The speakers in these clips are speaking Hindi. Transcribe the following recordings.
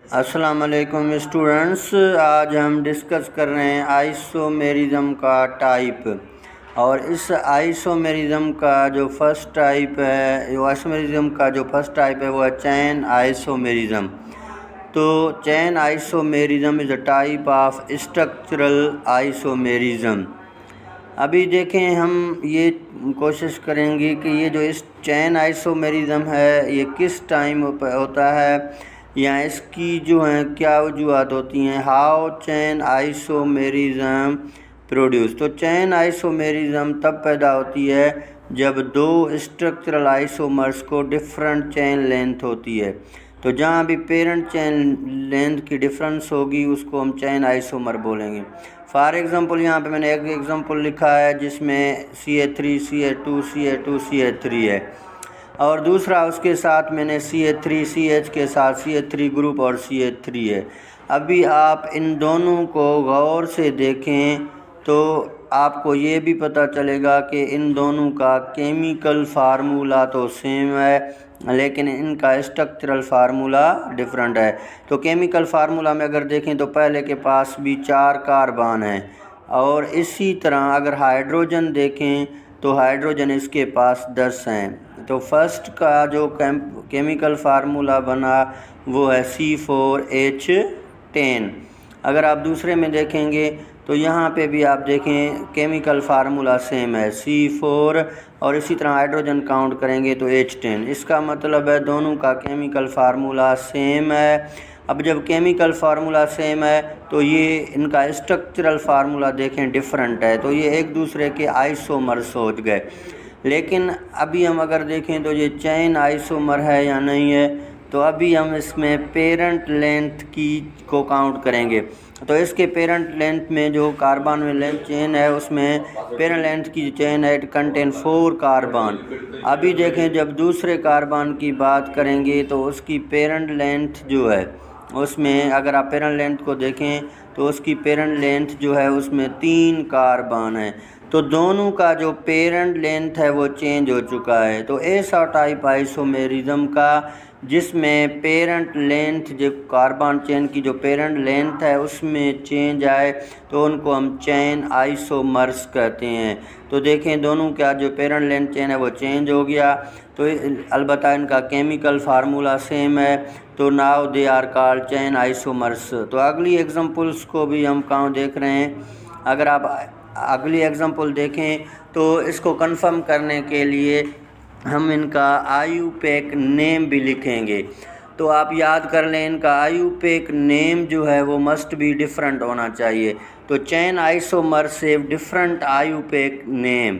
अस्सलाम वालेकुम स्टूडेंट्स। आज हम डिस्कस कर रहे हैं आइसोमेरिज्म का टाइप। और इस आइसोमेरिज्म का जो फर्स्ट टाइप है वो है चैन आइसोमेरिज्म। तो chain isomerism is a type of structural isomerism. अभी देखें, हम ये कोशिश करेंगे कि ये जो इस चैन आइसोमेरिज्म है ये किस टाइम होता है या इसकी जो है क्या वजूहत होती हैं। How chain isomerism produce. तो चैन आइसोमेरिज्म तब पैदा होती है जब दो स्ट्रक्चरल आइसोमर्स को डिफरेंट चैन लेंथ होती है। तो जहाँ भी पेरेंट चैन लेंथ की डिफरेंस होगी उसको हम चैन आइसोमर बोलेंगे। फॉर एग्ज़ाम्पल यहाँ पे मैंने एक एग्ज़ाम्पल लिखा है जिसमें CH3 CH2 CH2 CH3 है, और दूसरा उसके साथ मैंने CH3 CH के साथ CH3 ग्रुप और CH3 है। अभी आप इन दोनों को गौर से देखें तो आपको ये भी पता चलेगा कि इन दोनों का केमिकल फार्मूला तो सेम है लेकिन इनका स्ट्रक्चरल फार्मूला डिफरेंट है। तो केमिकल फार्मूला में अगर देखें तो पहले के पास भी 4 कार्बन हैं, और इसी तरह अगर हाइड्रोजन देखें तो हाइड्रोजन इसके पास 10 हैं। तो फर्स्ट का जो केमिकल फार्मूला बना वो है C4H10। अगर आप दूसरे में देखेंगे तो यहाँ पे भी आप देखें केमिकल फार्मूला सेम है C4, और इसी तरह हाइड्रोजन काउंट करेंगे तो H10। इसका मतलब है दोनों का केमिकल फार्मूला सेम है। अब जब केमिकल फार्मूला सेम है तो ये इनका स्ट्रक्चरल फार्मूला देखें डिफरेंट है, तो ये एक दूसरे के आइसोमर्स हो गए। लेकिन अभी हम अगर देखें तो ये चैन आइसोमर है या नहीं है, तो अभी हम इसमें पेरेंट लेंथ को काउंट करेंगे। तो इसके पेरेंट लेंथ में जो कार्बन में लेंथ चेन है उसमें पेरेंट लेंथ की चेन है कंटेन 4 कार्बन। अभी देखें जब दूसरे कार्बन की बात करेंगे तो उसकी पेरेंट लेंथ जो है उसमें अगर आप पेरेंट लेंथ को देखें तो उसकी पेरेंट लेंथ जो है उसमें 3 कार्बन है। तो दोनों का जो पेरेंट लेंथ है वो चेंज हो चुका है। तो ऐसा टाइप आइसोमेरिज्म का जिसमें पेरेंट लेंथ जो कार्बन चेन की जो पेरेंट लेंथ है उसमें चेंज आए तो उनको हम चैन आइसोमर्स कहते हैं। तो देखें दोनों का जो पेरेंट लेंथ चेन है वो चेंज हो गया, तो अलबत्ता इनका केमिकल फार्मूला सेम है, तो now they are called chain isomers. तो अगली एग्जांपल्स को भी हम कहाँ देख रहे हैं। अगर आप अगली एग्जांपल देखें तो इसको कंफर्म करने के लिए हम इनका आईयूपैक नेम भी लिखेंगे। तो आप याद कर लें इनका आईयूपैक नेम जो है वो मस्ट बी डिफरेंट होना चाहिए। तो चैन आइसोमर से डिफरेंट आईयूपैक नेम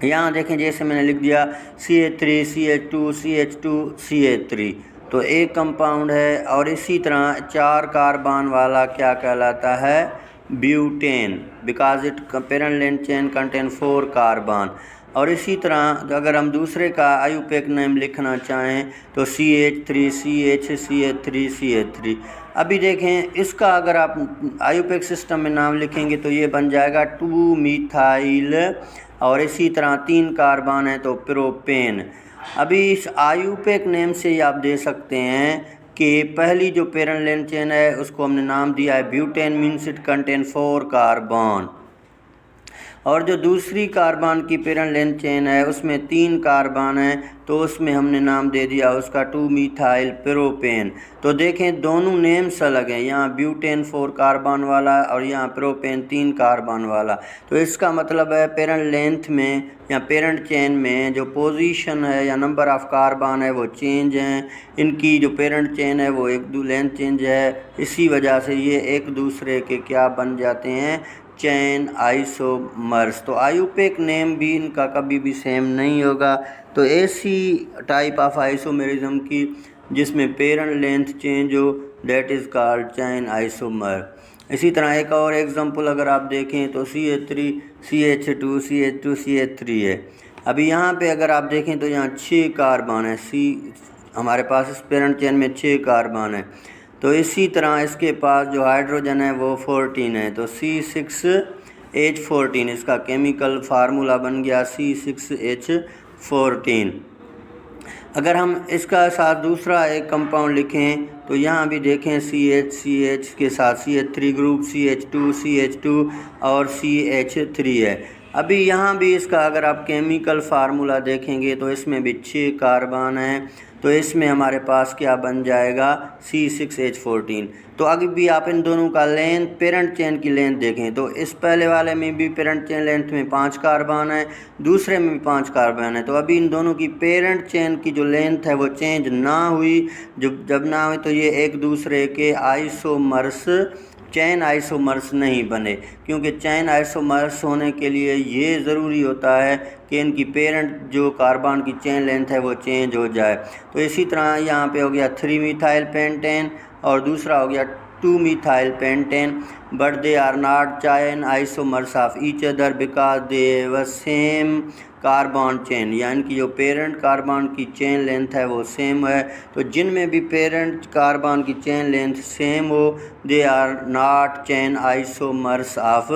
यहाँ देखें, जैसे मैंने लिख दिया CH3 CH2 CH2 CH3, तो एक कंपाउंड है। और इसी तरह 4 कार्बन वाला क्या कहलाता है, butane, because it parent length chain contain 4 carbon. और इसी तरह अगर हम दूसरे का आईयूपैक नेम लिखना चाहें तो CH3 CH CH3 CH3। अभी देखें इसका अगर आप आईयूपैक सिस्टम में नाम लिखेंगे तो ये बन जाएगा 2 मिथाइल, और इसी तरह 3 कार्बन है तो प्रोपेन। अभी इस आईयूपैक नेम से ही आप दे सकते हैं कि पहली जो पेरेंट लेंथ चेन है उसको हमने नाम दिया है butane, means it contain 4 carbon. और जो दूसरी कार्बन की पेरेंट लेंथ चेन है उसमें 3 कार्बन है तो उसमें हमने नाम दे दिया उसका 2 मिथाइल प्रोपेन। तो देखें दोनों नेम्स अलग हैं, यहाँ ब्यूटेन 4 कार्बन वाला और यहाँ प्रोपेन 3 कार्बन वाला। तो इसका मतलब है पेरेंट लेंथ में या पेरेंट चेन में जो पोजीशन है या नंबर ऑफ़ कार्बन है वो चेंज हैं। इनकी जो पेरेंट चेन है वो एक लेंथ चेंज है, इसी वजह से ये एक दूसरे के क्या बन जाते हैं, चैन आइसोमर्स। तो आईयूपैक नेम भी इनका कभी भी सेम नहीं होगा। तो ऐसी टाइप ऑफ आइसोमेरिज्म की जिसमें पेरेंट लेंथ चेंज हो that is called chain isomer. इसी तरह एक और एग्जांपल अगर आप देखें तो CH3 CH2 CH2 CH3 है। अभी यहाँ पे अगर आप देखें तो यहाँ 6 कार्बन है, हमारे पास इस पेरेंट चेन में 6 कार्बन है। तो इसी तरह इसके पास जो हाइड्रोजन है वो 14 है, तो C6H14 इसका केमिकल फार्मूला बन गया C6H14। अगर हम इसका साथ दूसरा एक कंपाउंड लिखें तो यहाँ भी देखें CH के साथ CH3 ग्रुप, CH2 और CH3 है। अभी यहाँ भी इसका अगर आप केमिकल फार्मूला देखेंगे तो इसमें भी 6 कार्बन हैं, तो इसमें हमारे पास क्या बन जाएगा C6H14। तो अभी भी आप इन दोनों का लेंथ, पेरेंट चेन की लेंथ देखें तो इस पहले वाले में भी पेरेंट चेन लेंथ में 5 कार्बन है, दूसरे में भी 5 कार्बन है। तो अभी इन दोनों की पेरेंट चेन की जो लेंथ है वो चेंज ना हुई। जब ना हुई तो ये एक दूसरे के आइसोमर्स, चैन आइसोमर्स नहीं बने, क्योंकि चैन आइसोमर्स होने के लिए ये ज़रूरी होता है कि इनकी पेरेंट जो कार्बन की चेन लेंथ है वो चेंज हो जाए। तो इसी तरह यहाँ पे हो गया 3 मिथाइल पेंटेन और दूसरा हो गया 2 methyl pentane, but they are not chain isomers of each other because they have same carbon chain, यानी कि जो पेरेंट कार्बन की चेन लेंथ है वो सेम है। तो जिनमें भी पेरेंट कार्बन की चेन लेंथ सेम हो, they are not chain isomers of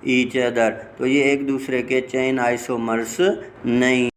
each other, तो ये एक दूसरे के चेन आइसोमर्स नहीं।